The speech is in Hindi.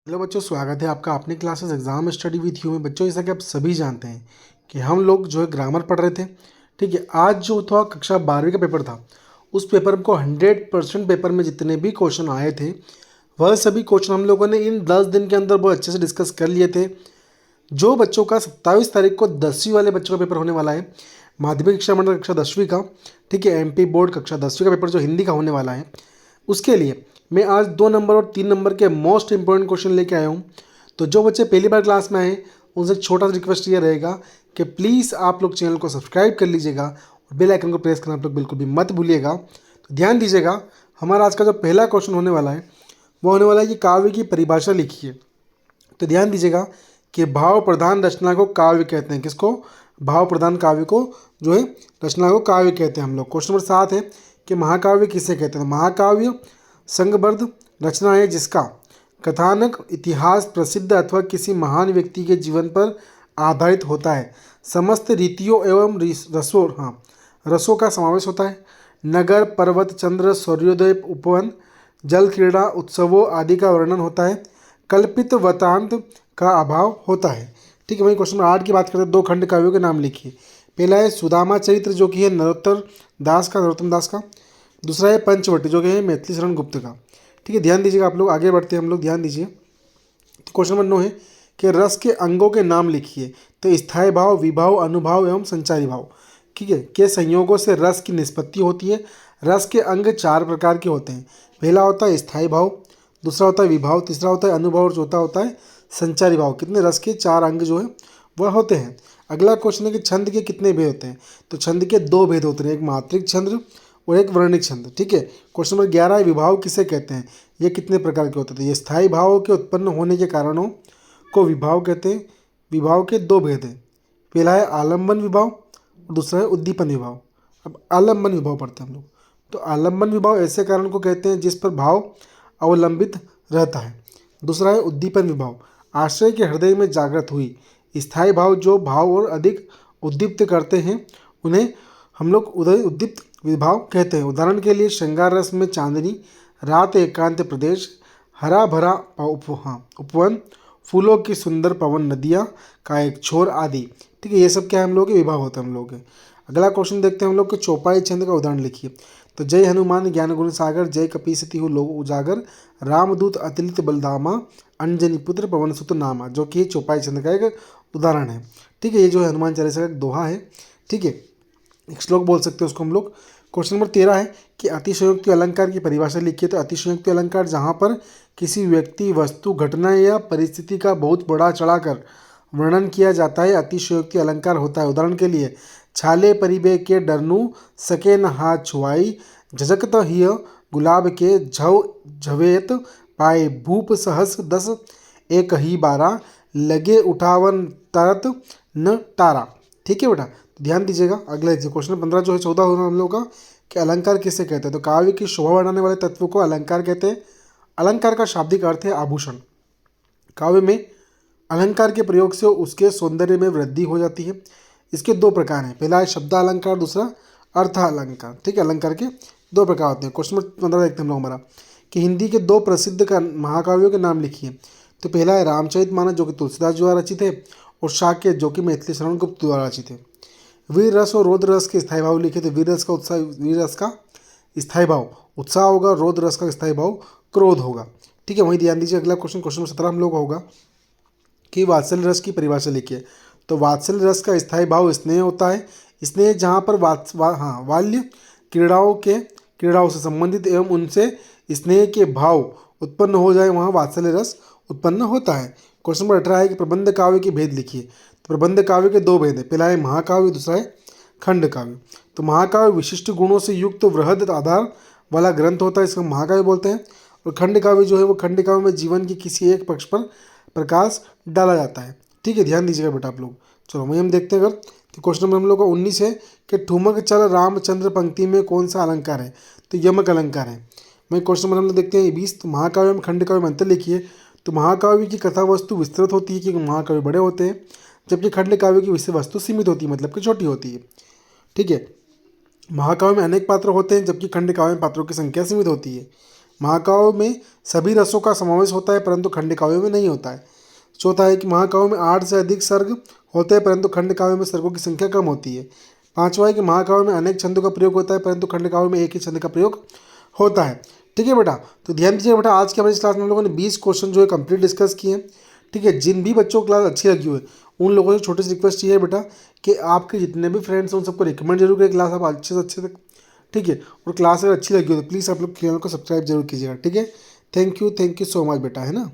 हेलो बच्चों, स्वागत है आपका अपनी classes exam study with you में। बच्चों, जैसा कि आप सभी जानते हैं कि हम लोग जो है ग्रामर पढ़ रहे थे। ठीक है, आज जो था कक्षा 12वीं का पेपर था। उस पेपर को 100% पेपर में जितने भी क्वेश्चन आए थे वह सभी क्वेश्चन हम लोगों ने इन 10 दिन के अंदर बहुत अच्छे से डिस्कस कर लिए थे। जो बच्चों का 27 तारीख को 10वीं वाले बच्चों का पेपर होने वाला है, माध्यमिक शिक्षा मंडल कक्षा 10वीं का। ठीक है, एमपी बोर्ड कक्षा 10वीं का पेपर जो हिंदी का होने वाला है, उसके लिए मैं आज 2 नंबर और 3 नंबर के मोस्ट इंपॉर्टेंट क्वेश्चन लेके आया हूँ। तो जो बच्चे पहली बार क्लास में आए उनसे छोटा सा रिक्वेस्ट ये रहेगा कि प्लीज़ आप लोग चैनल को सब्सक्राइब कर लीजिएगा और बेल आइकन को प्रेस करना आप लोग बिल्कुल भी मत भूलिएगा। तो ध्यान दीजिएगा, हमारा आज का जो पहला क्वेश्चन होने वाला है वो होने वाला है कि काव्य की परिभाषा लिखिए। तो ध्यान दीजिएगा कि भाव प्रधान रचना को काव्य कहते हैं। किसको? भाव प्रधान काव्य को जो है रचना को काव्य कहते हैं हम लोग। क्वेश्चन नंबर 7 है कि महाकाव्य किसे कहते हैं। महाकाव्य संघबद्ध रचना है जिसका कथानक इतिहास प्रसिद्ध अथवा किसी महान व्यक्ति के जीवन पर आधारित होता है। समस्त रीतियों एवं रसों का समावेश होता है। नगर, पर्वत, चंद्र, सूर्योदय, उपवन, जल क्रीड़ा, उत्सवों आदि का वर्णन होता है। कल्पित वृत्तांत का अभाव होता है। ठीक है, वही क्वेश्चन नंबर 8 की बात करते हैं। 2 खंड काव्यों के नाम लिखिए। पहला है सुदामा चरित्र जो कि है नरोत्तम दास का। दूसरा है पंचवटी जो कि है मैथिली शरण गुप्त का। ठीक है, ध्यान दीजिएगा, आप लोग आगे बढ़ते हैं हम लोग, ध्यान दीजिए। तो क्वेश्चन नंबर 9 है कि रस के अंगों के नाम लिखिए। तो स्थायी भाव, विभाव, अनुभाव एवं संचारी भाव, ठीक है, के संयोगों से रस की निष्पत्ति होती है। रस के अंग 4 प्रकार के होते हैं। पहला होता है स्थायी भाव, दूसरा होता है विभाव, तीसरा होता है अनुभव और चौथा होता है संचारी भाव। कितने रस के 4 अंग जो है वह होते हैं। अगला क्वेश्चन है कि छंद के कितने भेद होते हैं। तो छंद के 2 भेद होते हैं, एक मात्रिक छंद और एक वर्णिक छंद। ठीक है, क्वेश्चन नंबर 11 है विभाव किसे कहते हैं। ये कितने प्रकार के होते हैं। ये स्थायी भावों के उत्पन्न होने के कारणों को विभाव कहते हैं। विभाव के 2 भेद हैं, पहला है आलम्बन विभाव और दूसरा है उद्दीपन विभाव। अब आलम्बन विभाव पढ़ते हैं हम लोग। तो आलम्बन विभाव ऐसे कारण को कहते हैं जिस पर भाव अवलंबित रहता है। दूसरा है उद्दीपन विभाव, आश्रय के हृदय में जागृत हुई स्थायी भाव जो भाव और अधिक उद्दीप्त करते हैं उन्हें हम लोग उद्दीप्त विभाव कहते हैं। उदाहरण के लिए श्रृंगार रस में चांदनी, रात एकांत प्रदेश, हरा भरा उपवन, फूलों की सुंदर पवन नदियाँ का एक छोर आदि। ठीक है, ये सब क्या है हम लोग के विभाव होते हैं हम लोग के। अगला क्वेश्चन देखते हैं हम लोग कि चौपाई छंद का उदाहरण लिखिए। तो जय हनुमान ज्ञान गुण सागर, जय कपीसती हो लोग उजागर, रामदूत अतुलित बलधामा, अंजनी पुत्र पवन सुत नामा, जो कि चौपाई छंद का एक उदाहरण है। ठीक है, ये जो है हनुमान चालीसा का एक दोहा है। ठीक है, एक श्लोक बोल सकते हैं उसको हम लोग। क्वेश्चन नंबर 13 है कि अतिशयोक्ति अलंकार की परिभाषा लिखिए। तो अतिशयोक्ति अलंकार जहाँ पर किसी व्यक्ति, वस्तु, घटना या परिस्थिति का बहुत बड़ा चढ़ाकर वर्णन किया जाता है, अतिशयोक्ति अलंकार होता है। उदाहरण के लिए छाले परिबे के डरनु, सके न हाथ छुआई, झजकत हिय गुलाब के झव झवेत पाए, भूप सहस 10 एक ही 12, लगे उठावन तरत न टारा। ठीक है बेटा, ध्यान दीजिएगा। अगला क्वेश्चन 15 जो है 14 होगा हम लोग का कि अलंकार किसे कहते हैं। तो काव्य की शोभा बढ़ाने वाले तत्व को अलंकार कहते हैं। अलंकार का शाब्दिक अर्थ है आभूषण। काव्य में अलंकार के प्रयोग से उसके सौंदर्य में वृद्धि हो जाती है। इसके 2 प्रकार हैं, पहला है शब्द अलंकार, दूसरा अर्थ अलंकार। ठीक है, अलंकार के 2 प्रकार होते हैं। क्वेश्चन नंबर 15 देखते हैं हम लोग हमारा कि हिंदी के 2 प्रसिद्ध महाकाव्यों के नाम लिखिए। तो पहला है रामचरितमानस जो कि तुलसीदास द्वारा रचित है, और शाक्य जो कि मैथिली शरण गुप्त द्वारा रचित है। वीर रस और रौद्र रस के स्थायी भाव लिखे। तो वीर रस का स्थायी भाव उत्साह होगा, रौद्र रस का स्थायी भाव क्रोध होगा। ठीक है, वहीं ध्यान दीजिए। अगला क्वेश्चन 17 हम लोग होगा कि वात्सल्य रस की परिभाषा लिखिए। तो वात्सल्य रस का स्थायी भाव स्नेह होता है। स्नेह जहाँ पर बाल्य क्रीड़ाओं से संबंधित एवं उनसे स्नेह के भाव उत्पन्न हो जाए वहाँ वात्सल्य रस उत्पन्न होता है। क्वेश्चन नंबर 18 है कि प्रबंध काव्य के भेद लिखिए। तो प्रबंध काव्य के 2 भेद हैं, पहला है महाकाव्य, दूसरा है खंड काव्य। तो महाकाव्य विशिष्ट गुणों से युक्त वृहद आधार वाला ग्रंथ होता है, इसको महाकाव्य बोलते हैं। और खंड काव्य जो है वो खंड काव्य में जीवन के किसी एक पक्ष पर प्रकाश डाला जाता है। ठीक है, ध्यान दीजिएगा बेटा आप लोग। चलो वही हम देखते हैं। अगर तो क्वेश्चन नंबर हम लोग का 19 है कि ठुमक चल रामचंद्र पंक्ति में कौन सा अलंकार है। तो यमक अलंकार है। वही क्वेश्चन नंबर हम लोग देखते हैं 20। तो महाकाव्य में खंड काव्य में अंतर लिखिए। तो महाकाव्य की कथा वस्तु विस्तृत होती है क्योंकि महाकाव्य बड़े होते हैं, जबकि खंड काव्य की विषय वस्तु सीमित होती है, मतलब कि छोटी होती है। ठीक है, महाकाव्य में अनेक पात्र होते हैं जबकि खंड काव्य में पात्रों की संख्या सीमित होती है। महाकाव्य में सभी रसों का समावेश होता है परंतु खंडकाव्य में नहीं होता है। चौथा है कि महाकाव्य में 8 से अधिक सर्ग होते हैं परंतु खंडकाव्य में सर्गों की संख्या कम होती है। पांचवा है कि महाकाव्य में अनेक छंदों का प्रयोग होता है परंतु खंडकाव्य में एक ही छंद का प्रयोग होता है। ठीक है बेटा, तो ध्यान दीजिए बेटा, आज की हमारी इस क्लास में हम लोगों ने 20 क्वेश्चन जो है कंप्लीट डिस्कस किए हैं। ठीक है, जिन भी बच्चों को क्लास अच्छी लगी हुई है उन लोगों से छोटी सी रिक्वेस्ट ये है बेटा कि आपके जितने भी फ्रेंड्स हैं उन सबको रिकमेंड जरूर करें क्लास आप अच्छे से अच्छे तक। ठीक है, और क्लास अगर अच्छी लगी हो तो प्लीज़ आप लोग चैनल को सब्सक्राइब जरूर कीजिएगा। ठीक है, थैंक यू सो मच बेटा, है ना।